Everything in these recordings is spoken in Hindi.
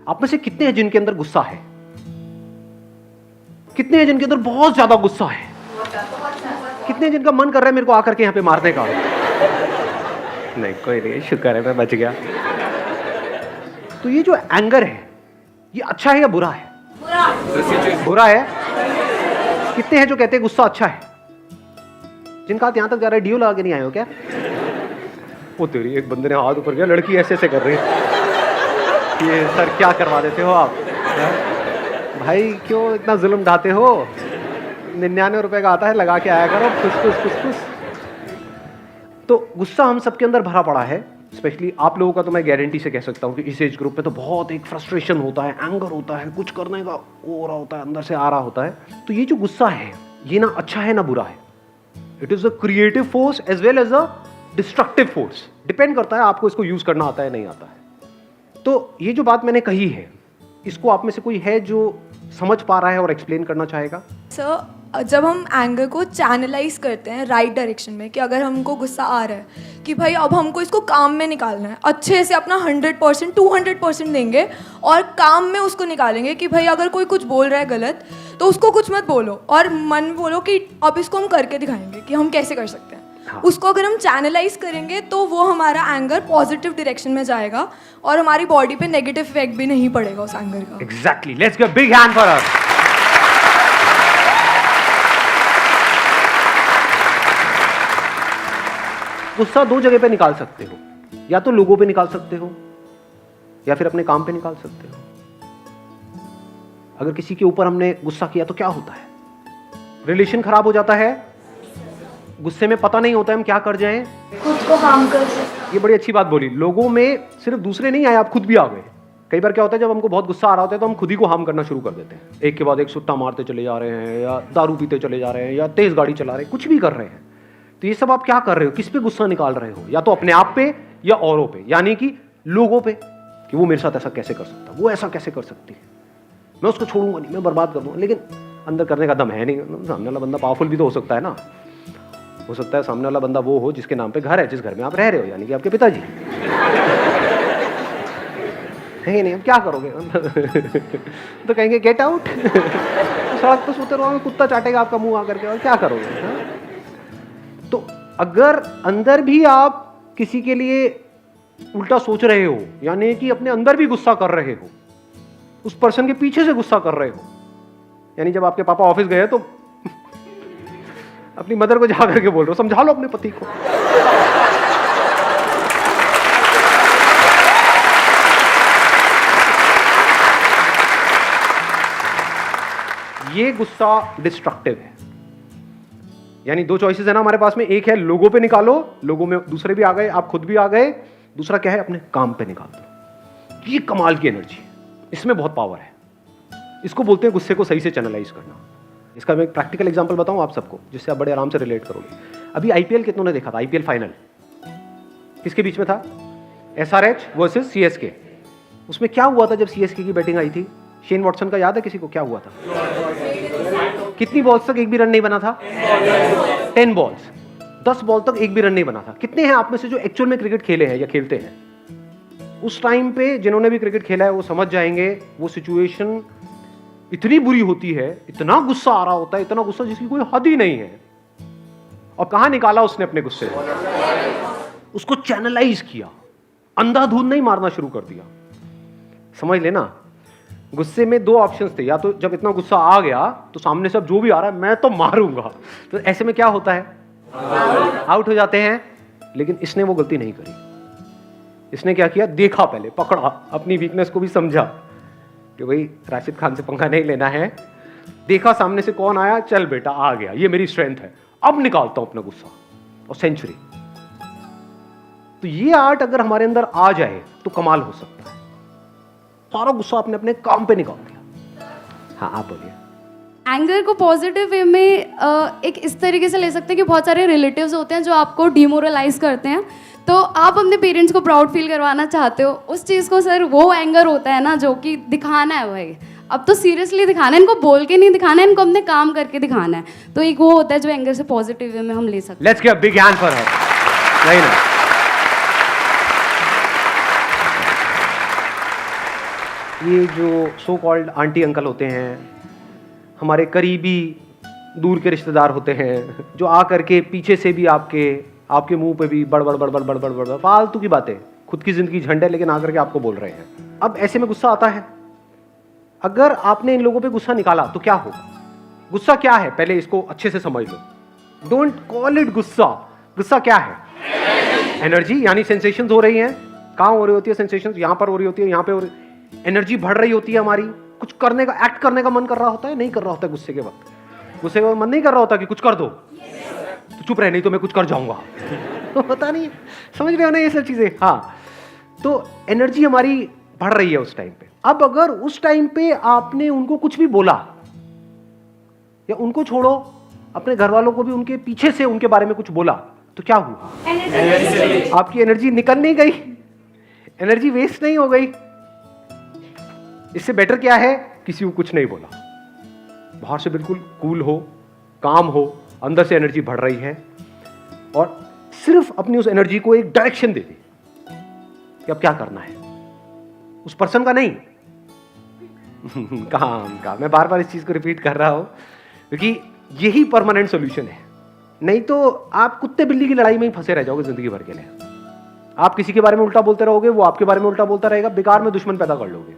आप में से कितने हैं जिनके अंदर गुस्सा है? कितने हैं जिनके अंदर बहुत ज्यादा गुस्सा है? कितने हैं जिनका मन कर रहा है मेरे को आकर के यहां पे मारने का? नहीं, कोई नहीं, शुक्र है मैं बच गया। तो ये जो एंगर है, ये अच्छा है या बुरा है? बुरा है। कितने हैं जो कहते हैं गुस्सा अच्छा है? जिनका हाथ यहां तक जा रहा है, डीओ लगा के नहीं आए हो क्या? वो तेरी, एक बंदे ने हाथ ऊपर किया, लड़की ऐसे ऐसे कर रही है। ये सर क्या करवा देते हो आप? भाई क्यों इतना जुल्म ढाते हो? 99 रुपए का आता है, लगा के आया करो, खुश खुश खुश खुश। तो गुस्सा हम सबके अंदर भरा पड़ा है, स्पेशली आप लोगों का। तो मैं गारंटी से कह सकता हूँ कि इस एज ग्रुप में तो बहुत एक फ्रस्ट्रेशन होता है, एंगर होता है, कुछ करने का हो रहा होता है, अंदर से आ रहा होता है। तो ये जो गुस्सा है, ये ना अच्छा है ना बुरा है। It is a creative force as well as a destructive force. Depend करता है आपको इसको यूज करना आता है नहीं आता है। तो ये जो बात मैंने कही है, इसको आप में से कोई है जो समझ पा रहा है और एक्सप्लेन करना चाहेगा? सर, जब हम एंगर को चैनलाइज करते हैं राइट डायरेक्शन में, कि अगर हमको गुस्सा आ रहा है कि भाई अब हमको इसको काम में निकालना है, अच्छे से अपना 100% 200% देंगे और काम में उसको निकालेंगे कि भाई अगर कोई कुछ बोल रहा है गलत तो उसको कुछ मत बोलो और मन में बोलो कि अब इसको हम करके दिखाएंगे कि हम कैसे कर सकते हैं। हाँ। उसको अगर हम चैनलाइज करेंगे तो वो हमारा एंगर पॉजिटिव डायरेक्शन में जाएगा और हमारी बॉडी पे नेगेटिव इफेक्ट भी नहीं पड़ेगा उस एंगर का। Exactly, let's give big hand for us. गुस्सा दो जगह पे निकाल सकते हो, या तो लोगों पे निकाल सकते हो या फिर अपने काम पे निकाल सकते हो। अगर किसी के ऊपर हमने गुस्सा किया तो क्या होता है? रिलेशन खराब हो जाता है। गुस्से में पता नहीं होता है हम क्या कर जाएं, खुद को हार्म कर सकते। ये बड़ी अच्छी बात बोली। लोगों में सिर्फ दूसरे नहीं आए, आप खुद भी आ गए। कई बार क्या होता है, जब हमको बहुत गुस्सा आ रहा होता है तो हम खुद ही को हार्म करना शुरू कर देते हैं। एक के बाद एक सुट्टा मारते चले जा रहे हैं, या दारू पीते चले जा रहे हैं, या तेज गाड़ी चला रहे हैं, कुछ भी कर रहे हैं। तो ये सब आप क्या कर रहे हो? किस पे गुस्सा निकाल रहे हो? या तो अपने आप पे या औरों पे, यानी कि लोगों पे, कि वो मेरे साथ ऐसा कैसे कर सकता, वो ऐसा कैसे कर सकती है, मैं उसको छोड़ूंगा नहीं, मैं बर्बाद कर दूंगा। लेकिन अंदर करने का दम है नहीं। सामने वाला बंदा पावरफुल भी तो हो सकता है ना। हो सकता है सामने वाला बंदा वो हो जिसके नाम पे घर है, जिस घर में आप रह रहे हो, यानी कि आपके पिताजी है नहीं। अब क्या करोगे? तो कहेंगे गेट आउट। सड़क पर सोते रहोगे, कुत्ता चाटेगा आपका मुंह आकर के, और क्या करोगे? हाँ? तो अगर अंदर भी आप किसी के लिए उल्टा सोच रहे हो, यानी कि अपने अंदर भी गुस्सा कर रहे हो, उस पर्सन के पीछे से गुस्सा कर रहे हो, यानी जब आपके पापा ऑफिस गए तो अपनी मदर को जाकर के बोल रहे हो समझा लो अपने पति को। ये गुस्सा डिस्ट्रक्टिव है। यानी दो चॉइसेस है ना हमारे पास में। एक है लोगों पे निकालो, लोगों में दूसरे भी आ गए, आप खुद भी आ गए। दूसरा क्या है, अपने काम पे निकाल दो। ये कमाल की एनर्जी, इसमें बहुत पावर है। इसको बोलते हैं गुस्से को सही से चैनलाइज करना। इसका मैं एक प्रैक्टिकल एग्जांपल बताऊं आप सबको, जिससे आप बड़े आराम से रिलेट करोगे। अभी आईपीएल कितनों ने देखा था? आईपीएल फाइनल किसके बीच में था? SRH versus CSK. उसमें क्या हुआ था जब सीएसके की बैटिंग आई थी? शेन वॉटसन का याद है किसी को? क्या हुआ था? कितनी बॉल्स तक एक भी रन नहीं बना था? 10 बॉल्स, 10 बॉल तक एक भी रन नहीं बना था। कितने हैं आप में से जो एक्चुअल में क्रिकेट खेले हैं या खेलते हैं? उस टाइम पे जिन्होंने भी क्रिकेट खेला है वो समझ जाएंगे, वो सिचुएशन इतनी बुरी होती है, इतना गुस्सा आ रहा होता है, इतना गुस्सा जिसकी कोई हद ही नहीं है। और कहां निकाला उसने अपने गुस्से को? उसको चैनलाइज किया, अंधाधुंध नहीं मारना शुरू कर दिया। समझ लेना, गुस्से में दो ऑप्शंस थे। या तो जब इतना गुस्सा आ गया तो सामने से अब जो भी आ रहा है मैं तो मारूंगा, तो ऐसे में क्या होता है? आउट हो जाते हैं। लेकिन इसने वो गलती नहीं करी। इसने क्या किया? देखा, पहले पकड़ा, अपनी वीकनेस को भी समझा कि भाई राशिद खान से पंगा नहीं लेना है। देखा सामने से कौन आया, चल बेटा आ गया, ये मेरी स्ट्रेंथ है, अब निकालता हूं अपना गुस्सा, और सेंचुरी। तो ये आर्ट अगर हमारे अंदर आ जाए तो कमाल हो सकता है। सारा गुस्सा आपने अपने काम पे निकाल दिया। हाँ, आप बोलिए। एंगर को पॉजिटिव वे में एक इस तरीके से ले सकते हैं कि बहुत सारे रिलेटिव्स होते हैं जो आपको डिमोरलाइज करते हैं, तो आप अपने पेरेंट्स को प्राउड फील करवाना चाहते हो, उस चीज़ को सर वो एंगर होता है ना जो कि दिखाना है। भाई अब तो सीरियसली दिखाना है, इनको बोल के नहीं दिखाना है, इनको अपने काम करके दिखाना है। तो एक वो होता है जो एंगर से पॉजिटिव वे में हम ले सकते हैं। Let's give a big hand for हर। नहीं ना, ये जो सो कॉल्ड आंटी अंकल होते हैं, हमारे करीबी दूर के रिश्तेदार होते हैं, जो आ करके पीछे से भी आपके मुंह पे भी बड़ फालतू की बातें, खुद की जिंदगी झंड है लेकिन आकर के आपको बोल रहे हैं। अब ऐसे में गुस्सा आता है। अगर आपने इन लोगों पे गुस्सा निकाला तो क्या होगा? गुस्सा क्या है पहले इसको अच्छे से समझ लो। डोंट कॉल इट गुस्सा। गुस्सा क्या है? एनर्जी, यानी सेंसेशंस हो रही हैं। कहां हो रही होती है सेंसेशंस? यहां पर हो रही होती है, यहां पे हो रही। एनर्जी बढ़ रही होती है हमारी, कुछ करने का, एक्ट करने का मन कर रहा होता है, नहीं कर रहा होता है गुस्से के वक्त। गुस्से के वक्त मन नहीं कर रहा होता कि कुछ कर दो, तो चुप रहे नहीं तो मैं कुछ कर जाऊंगा। पता नहीं, समझ रहे हो ना ये सब चीजें? हाँ, तो एनर्जी हमारी बढ़ रही है उस टाइम पे। अब अगर उस टाइम पे आपने उनको कुछ भी बोला, या उनको छोड़ो, अपने घर वालों को भी उनके पीछे से उनके बारे में कुछ बोला, तो क्या हुआ? आपकी एनर्जी निकल नहीं गई, एनर्जी वेस्ट नहीं हो गई। इससे बेटर क्या है? किसी को कुछ नहीं बोला, बाहर से बिल्कुल कूल हो, काम हो, अंदर से एनर्जी बढ़ रही है, और सिर्फ अपनी उस एनर्जी को एक डायरेक्शन दे दी कि अब क्या करना है। उस पर्सन का नहीं, काम का। मैं बार बार इस चीज को रिपीट कर रहा हूं क्योंकि यही परमानेंट सॉल्यूशन है। नहीं तो आप कुत्ते बिल्ली की लड़ाई में ही फंसे रह जाओगे जिंदगी भर के लिए। आप किसी के बारे में उल्टा बोलते रहोगे, वो आपके बारे में उल्टा बोलता रहेगा, बेकार में दुश्मन पैदा कर लोगे।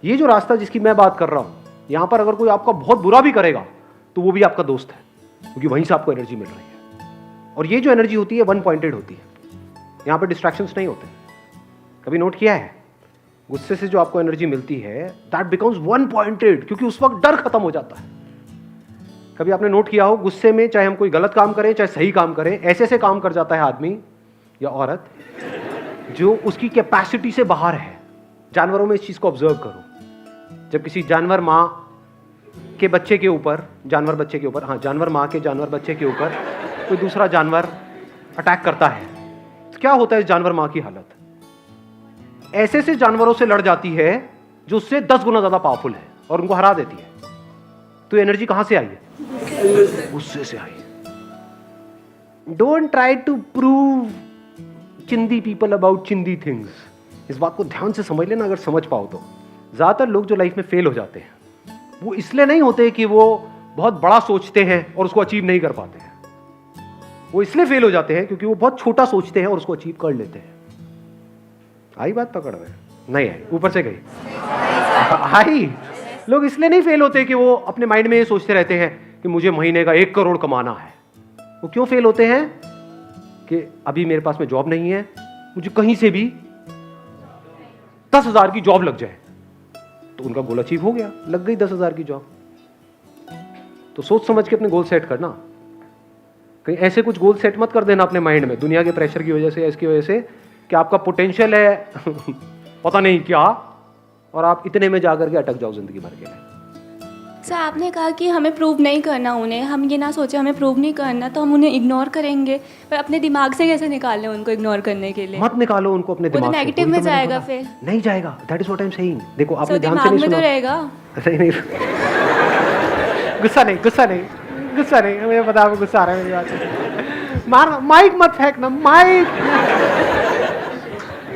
ये जो रास्ता जिसकी मैं बात कर रहा हूं, यहां पर अगर कोई आपका बहुत बुरा भी करेगा तो वो भी आपका दोस्त है, क्योंकि वहीं से आपको एनर्जी मिल रही है। और ये जो एनर्जी होती है वन पॉइंटेड होती है, यहां पर डिस्ट्रैक्शंस नहीं होते। कभी नोट किया है? गुस्से से जो आपको एनर्जी मिलती है दैट बिकम्स वन पॉइंटेड, क्योंकि उस वक्त डर खत्म हो जाता है। कभी आपने नोट किया हो, गुस्से में चाहे हम कोई गलत काम करें चाहे सही काम करें, ऐसे ऐसे काम कर जाता है आदमी या औरत जो उसकी कैपेसिटी से बाहर है। जानवरों में इस चीज को ऑब्जर्व करो। जब किसी जानवर माँ के बच्चे के ऊपर, जानवर बच्चे के ऊपर, हाँ, जानवर माँ के जानवर बच्चे के ऊपर कोई दूसरा जानवर अटैक करता है, तो क्या होता है इस जानवर माँ की हालत? ऐसे से जानवरों से लड़ जाती है जो उससे 10 गुना ज्यादा पावरफुल है और उनको हरा देती है। तो एनर्जी कहां से आई है? गुस्से से आई है। डोंट ट्राई टू प्रूव चिंदी पीपल अबाउट चिंदी थिंग्स। इस बात को ध्यान से समझ लेना, अगर समझ पाओ तो। ज्यादातर लोग जो लाइफ में फेल हो जाते हैं वो इसलिए नहीं होते कि वो बहुत बड़ा सोचते हैं और उसको अचीव नहीं कर पाते हैं। वो इसलिए फेल हो जाते हैं क्योंकि वो बहुत छोटा सोचते हैं और उसको अचीव कर लेते हैं। आई बात पकड़ में? नहीं आई, ऊपर से गई। आई। लोग इसलिए नहीं फेल होते कि वो अपने माइंड में ये सोचते रहते हैं कि मुझे महीने का 1 करोड़ कमाना है। वो क्यों फेल होते हैं? कि अभी मेरे पास में जॉब नहीं है, मुझे कहीं से भी 10,000 की जॉब लग जाए। तो उनका गोल अचीव हो गया, लग गई 10,000 की जॉब। तो सोच समझ के अपने गोल सेट करना। कहीं ऐसे कुछ गोल सेट मत कर देना अपने माइंड में, दुनिया के प्रेशर की वजह से, इसकी वजह से कि आपका पोटेंशियल है पता नहीं क्या, और आप इतने में जाकर के अटक जाओ जिंदगी भर के लिए। सर, आपने कहा कि हमें प्रूव नहीं करना उन्हें, हम ये ना सोचे हमें प्रूव नहीं करना तो हम उन्हें इग्नोर करेंगे, पर अपने दिमाग से कैसे निकाल लें उनको इग्नोर करने के लिए? मत निकालो उनको अपने दिमाग से। नेगेटिव में जाएगा फिर। नहीं जाएगा, that is what I am saying. देखो आपने ध्यान से दिमाग नहीं में सुना। तो रहेगा। नहीं, गुस्सा नहीं, गुस्सा नहीं, गुस्सा नहीं, मुझे पता है गुस्सा आ रहा है मेरी बात से। मार, माइक मत फेंकना, माइक।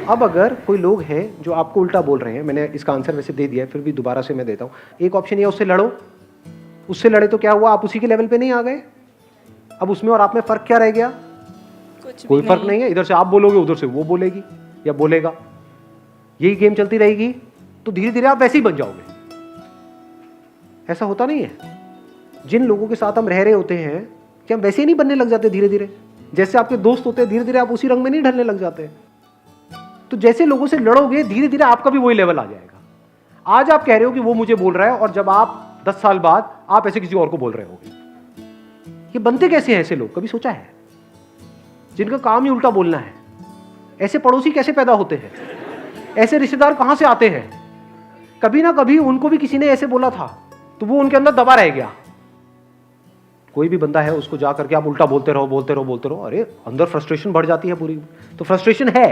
अब अगर कोई लोग हैं जो आपको उल्टा बोल रहे हैं, मैंने इसका आंसर वैसे दे दिया है, फिर भी दोबारा से मैं देता हूँ। एक ऑप्शन ये, उससे लड़ो। उससे लड़े तो क्या हुआ? आप उसी के लेवल पे नहीं आ गए। अब उसमें और आप में फर्क क्या रह गया? कोई फर्क नहीं है। इधर से आप बोलोगे, उधर से वो बोलेगी या बोलेगा, यही गेम चलती रहेगी, तो धीरे धीरे आप वैसे ही बन जाओगे। ऐसा होता नहीं है? जिन लोगों के साथ हम रह रहे होते हैं, क्या हम वैसे ही नहीं बनने लग जाते धीरे धीरे? जैसे आपके दोस्त होते हैं, धीरे धीरे आप उसी रंग में नहीं ढलने लग जाते? तो जैसे लोगों से लड़ोगे, धीरे धीरे आपका भी वही लेवल आ जाएगा। आज आप कह रहे हो कि वो मुझे बोल रहा है, और जब आप 10 साल बाद आप ऐसे किसी और को बोल रहे होगे। ये बनते कैसे हैं ऐसे लोग? कभी सोचा है? जिनका काम ही उल्टा बोलना है। ऐसे पड़ोसी कैसे पैदा होते हैं? ऐसे रिश्तेदार कहां से आते हैं? कभी ना कभी उनको भी किसी ने ऐसे बोला था, तो वो उनके अंदर दबा रह गया। कोई भी बंदा है, उसको जा करके आप उल्टा बोलते रहो, बोलते रहो, बोलते रहो, अरे अंदर फ्रस्ट्रेशन बढ़ जाती है पूरी। तो फ्रस्ट्रेशन है,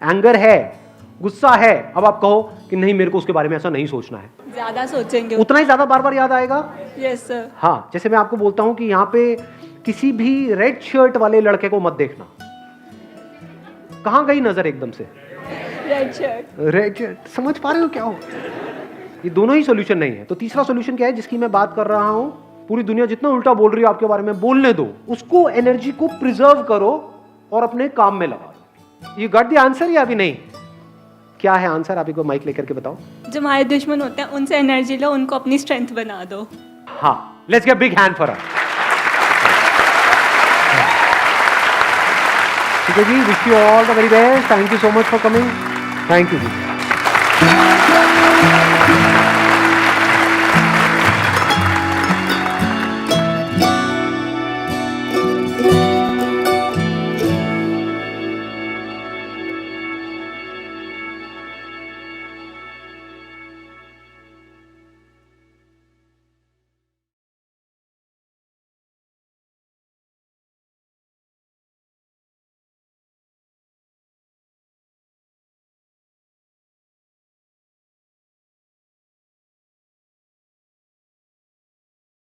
एंगर है, गुस्सा है। अब आप कहो कि नहीं, मेरे को उसके बारे में ऐसा नहीं सोचना है, ज्यादा सोचेंगे उतना ही ज्यादा बार बार याद आएगा। Yes sir. हाँ, जैसे मैं आपको बोलता हूं कि यहाँ पे किसी भी रेड शर्ट वाले लड़के को मत देखना। कहां गई नजर एकदम से? Red shirt. रेड शर्ट, समझ पा रहे हो क्या हो? ये दोनों ही सोल्यूशन नहीं है। तो तीसरा सोल्यूशन क्या है जिसकी मैं बात कर रहा हूं? पूरी दुनिया जितना उल्टा बोल रही है आपके बारे में, बोलने दो, उसको एनर्जी को प्रिजर्व करो और अपने काम में लगा दो। यू गॉट द आंसर या अभी नहीं? क्या है आंसर? आप एक माइक लेकर के बताओ। जो हमारे दुश्मन होते हैं उनसे एनर्जी लो, उनको अपनी स्ट्रेंथ बना दो। हाँ, let's get big hand for her. ठीक है जी, wish you all the very best. Thank you so much for coming. Thank you ji.